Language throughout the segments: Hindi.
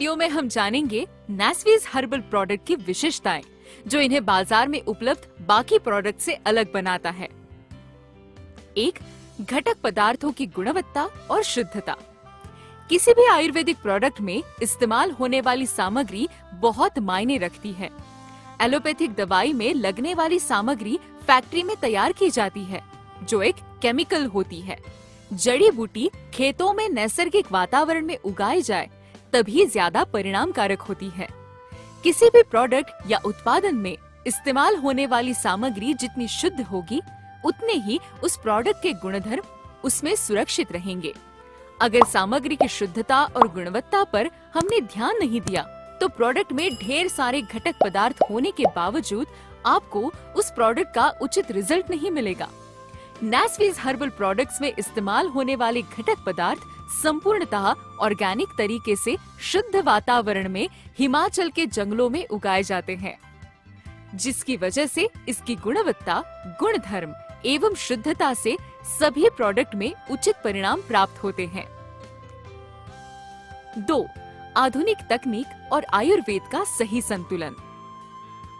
वीडियो में हम जानेंगे नैस्वीज हर्बल प्रोडक्ट की विशेषताएं, जो इन्हें बाजार में उपलब्ध बाकी प्रोडक्ट से अलग बनाता है। 1. घटक पदार्थों की गुणवत्ता और शुद्धता। किसी भी आयुर्वेदिक प्रोडक्ट में इस्तेमाल होने वाली सामग्री बहुत मायने रखती है। एलोपैथिक दवाई में लगने वाली सामग्री फैक्ट्री में तैयार की जाती है, जो एक केमिकल होती है। जड़ी बूटी खेतों में नैसर्गिक वातावरण में उगाई जाए तभी ज्यादा परिणामकारक होती है। किसी भी प्रोडक्ट या उत्पादन में इस्तेमाल होने वाली सामग्री जितनी शुद्ध होगी, उतने ही उस प्रोडक्ट के गुणधर्म उसमें सुरक्षित रहेंगे। अगर सामग्री की शुद्धता और गुणवत्ता पर हमने ध्यान नहीं दिया, तो प्रोडक्ट में ढेर सारे घटक पदार्थ होने के बावजूद आपको उस प्रोडक्ट का उचित रिजल्ट नहीं मिलेगा। नैस्वीज हर्बल प्रोडक्ट्स में इस्तेमाल होने वाले घटक पदार्थ संपूर्णतः ऑर्गेनिक तरीके से शुद्ध वातावरण में हिमाचल के जंगलों में उगाए जाते हैं, जिसकी वजह से इसकी गुणवत्ता, गुणधर्म एवं शुद्धता से सभी प्रोडक्ट में उचित परिणाम प्राप्त होते हैं। 2. आधुनिक तकनीक और आयुर्वेद का सही संतुलन।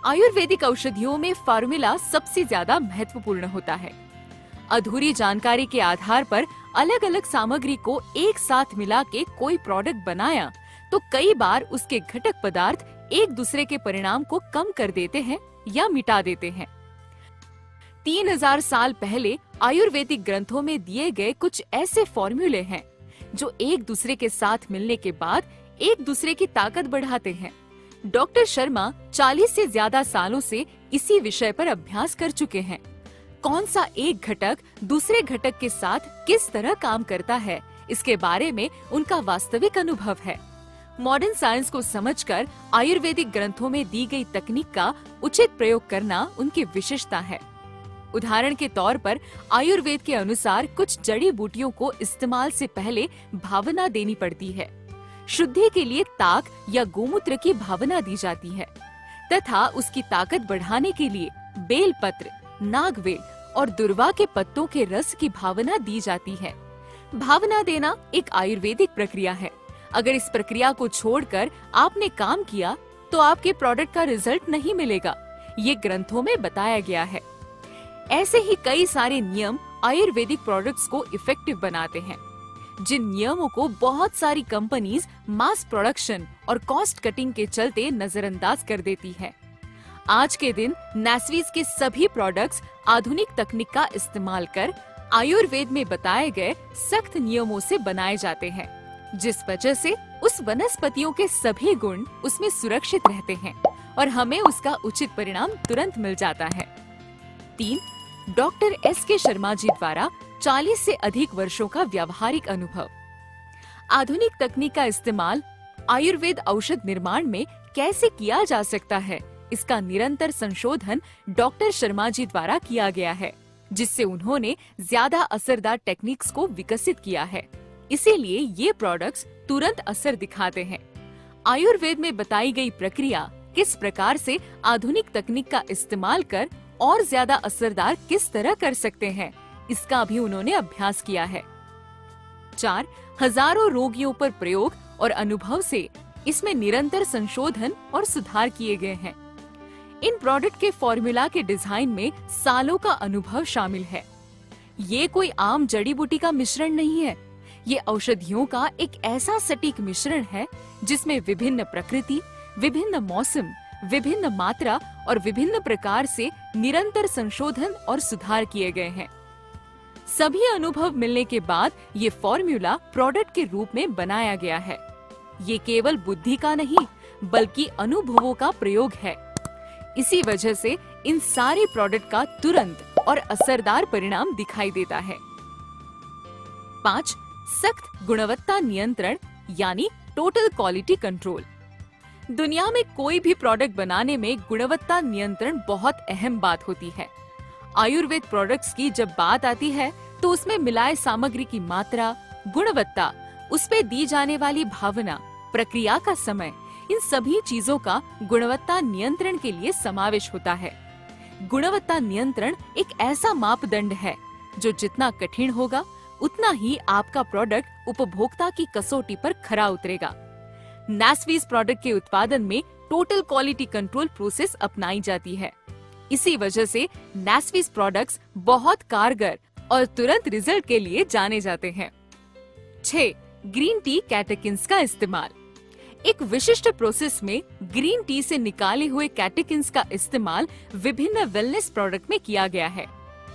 आयुर्वेदिक औषधियों में फार्मूला सबसे ज्यादा महत्वपूर्ण होता है। अधूरी जानकारी के आधार पर अलग अलग सामग्री को एक साथ मिला के कोई प्रोडक्ट बनाया तो कई बार उसके घटक पदार्थ एक दूसरे के परिणाम को कम कर देते हैं या मिटा देते हैं। 3000 साल पहले आयुर्वेदिक ग्रंथों में दिए गए कुछ ऐसे फॉर्मूले हैं जो एक दूसरे के साथ मिलने के बाद एक दूसरे की ताकत बढ़ाते हैं। डॉक्टर शर्मा 40 से ज्यादा सालों से इसी विषय पर अभ्यास कर चुके हैं। कौन सा एक घटक दूसरे घटक के साथ किस तरह काम करता है, इसके बारे में उनका वास्तविक अनुभव है। मॉडर्न साइंस को समझकर आयुर्वेदिक ग्रंथों में दी गई तकनीक का उचित प्रयोग करना उनकी विशेषता है। उदाहरण के तौर पर आयुर्वेद के अनुसार कुछ जड़ी बूटियों को इस्तेमाल से पहले भावना देनी पड़ती है। शुद्धि के लिए ताक या गोमूत्र की भावना दी जाती है तथा उसकी ताकत बढ़ाने के लिए बेल पत्र, नागवेल और दुर्वा के पत्तों के रस की भावना दी जाती है। भावना देना एक आयुर्वेदिक प्रक्रिया है। अगर इस प्रक्रिया को छोड़कर आपने काम किया तो आपके प्रोडक्ट का रिजल्ट नहीं मिलेगा। ये ग्रंथों में बताया गया है। ऐसे ही कई सारे नियम आयुर्वेदिक प्रोडक्ट्स को इफेक्टिव बनाते हैं, जिन नियमों को बहुत सारी कंपनीज मास प्रोडक्शन और कॉस्ट कटिंग के चलते नजरअंदाज कर देती है। आज के दिन नैस्वीज के सभी प्रोडक्ट्स आधुनिक तकनीक का इस्तेमाल कर आयुर्वेद में बताए गए सख्त नियमों से बनाए जाते हैं, जिस वजह से उस वनस्पतियों के सभी गुण उसमें सुरक्षित रहते हैं और हमें उसका उचित परिणाम तुरंत मिल जाता है। 3. Doctor S.K. शर्मा जी द्वारा 40 से अधिक वर्षों का व्यावहारिक अनुभव। आधुनिक तकनीक का इस्तेमाल आयुर्वेद औषध निर्माण में कैसे किया जा सकता है, इसका निरंतर संशोधन डॉक्टर शर्मा जी द्वारा किया गया है, जिससे उन्होंने ज्यादा असरदार टेक्निक्स को विकसित किया है। इसीलिए ये प्रोडक्ट्स तुरंत असर दिखाते हैं। आयुर्वेद में बताई गई प्रक्रिया किस प्रकार से आधुनिक तकनीक का इस्तेमाल कर और ज्यादा असरदार किस तरह कर सकते हैं, इसका भी उन्होंने अभ्यास किया है। 4. हजारों रोगियों पर प्रयोग और अनुभव से इसमें निरंतर संशोधन और सुधार किए गए हैं। इन प्रोडक्ट के फॉर्मूला के डिजाइन में सालों का अनुभव शामिल है। ये कोई आम जड़ी बूटी का मिश्रण नहीं है। ये औषधियों का एक ऐसा सटीक मिश्रण है जिसमें विभिन्न प्रकृति, विभिन्न मौसम, विभिन्न मात्रा और विभिन्न प्रकार से निरंतर संशोधन और सुधार किए गए हैं। सभी अनुभव मिलने के बाद ये फॉर्मूला प्रोडक्ट के रूप में बनाया गया है। ये केवल बुद्धि का नहीं, बल्कि अनुभवों का प्रयोग है। इसी वजह से इन सारे प्रोडक्ट का तुरंत और असरदार परिणाम दिखाई देता है। 5. सख्त गुणवत्ता नियंत्रण यानी टोटल क्वालिटी कंट्रोल। दुनिया में कोई भी प्रोडक्ट बनाने में गुणवत्ता नियंत्रण बहुत अहम बात होती है। आयुर्वेद प्रोडक्ट्स की जब बात आती है तो उसमें मिलाए सामग्री की मात्रा, गुणवत्ता, उस पे दी जाने वाली भावना, प्रक्रिया का समय, इन सभी चीजों का गुणवत्ता नियंत्रण के लिए समावेश होता है। गुणवत्ता नियंत्रण एक ऐसा मापदंड है जो जितना कठिन होगा उतना ही आपका प्रोडक्ट उपभोक्ता की कसौटी पर खरा उतरेगा। नैस्वीज प्रोडक्ट के उत्पादन में टोटल क्वालिटी कंट्रोल प्रोसेस अपनाई जाती है। इसी वजह से नैस्वीज प्रोडक्ट्स बहुत कारगर और तुरंत रिजल्ट के लिए जाने जाते हैं। 6. ग्रीन टी कैटेकिन्स का इस्तेमाल। एक विशिष्ट प्रोसेस में ग्रीन टी से निकाले हुए कैटेकिन्स का इस्तेमाल विभिन्न वेलनेस प्रोडक्ट में किया गया है।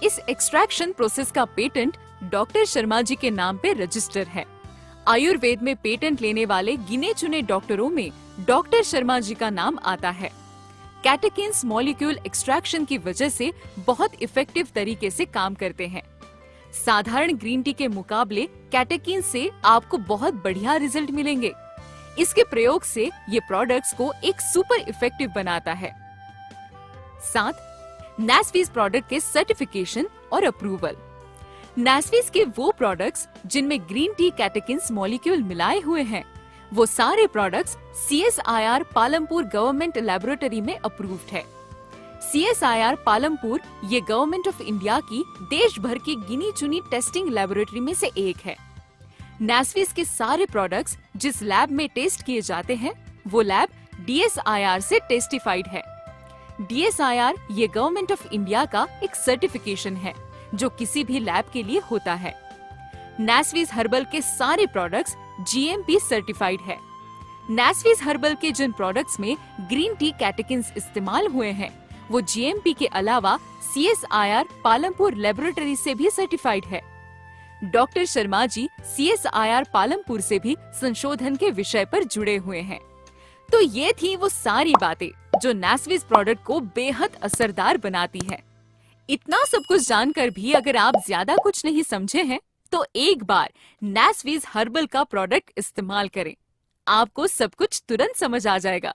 इस एक्सट्रैक्शन प्रोसेस का पेटेंट डॉक्टर शर्मा जी के नाम पे रजिस्टर है। आयुर्वेद में पेटेंट लेने वाले गिने चुने डॉक्टरों में डॉक्टर शर्मा जी का नाम आता है। कैटेकिन्स मॉलिक्यूल एक्सट्रैक्शन की वजह से बहुत इफेक्टिव तरीके से काम करते हैं। साधारण ग्रीन टी के मुकाबले कैटेकिन्स से आपको बहुत बढ़िया रिजल्ट मिलेंगे। इसके प्रयोग से ये प्रोडक्ट्स को एक सुपर इफेक्टिव बनाता है। 7. नैस्वीज प्रोडक्ट के सर्टिफिकेशन और अप्रूवल। नैस्वीज के वो प्रोडक्ट्स जिनमें ग्रीन टी कैटेकिन्स मॉलिक्यूल मिलाए हुए हैं, वो सारे products CSIR Palampur government laboratory में अप्रूव्ड है। CSIR पालमपुर ये गवर्नमेंट ऑफ इंडिया की देश भर की गिनी चुनी टेस्टिंग लैबोरेटरी में से एक है। नैस्वीज के सारे प्रोडक्ट्स जिस लैब में टेस्ट किए जाते हैं, वो लैब DSIR से टेस्टिफाइड है। DSIR ये गवर्नमेंट ऑफ इंडिया का एक सर्टिफिकेशन है जो किसी भी लैब के लिए होता है। नैस्वीज हर्बल के सारे प्रोडक्ट्स GMP सर्टिफाइड है। नैस्वीज हर्बल के जिन प्रोडक्ट्स में ग्रीन टी कैटेकिन्स इस्तेमाल हुए हैं, वो GMP के अलावा CSIR पालमपुर लेबोरेटरी से भी सर्टिफाइड है। डॉक्टर शर्मा जी CSIR पालमपुर से भी संशोधन के विषय पर जुड़े हुए हैं। तो ये थी वो सारी बातें जो नैस्वीज प्रोडक्ट को बेहद असरदार बनाती है। इतना सब कुछ जानकर भी अगर आप ज्यादा कुछ नहीं समझे हैं, तो एक बार नैस्वीज हर्बल का प्रोडक्ट इस्तेमाल करें, आपको सब कुछ तुरंत समझ आ जाएगा।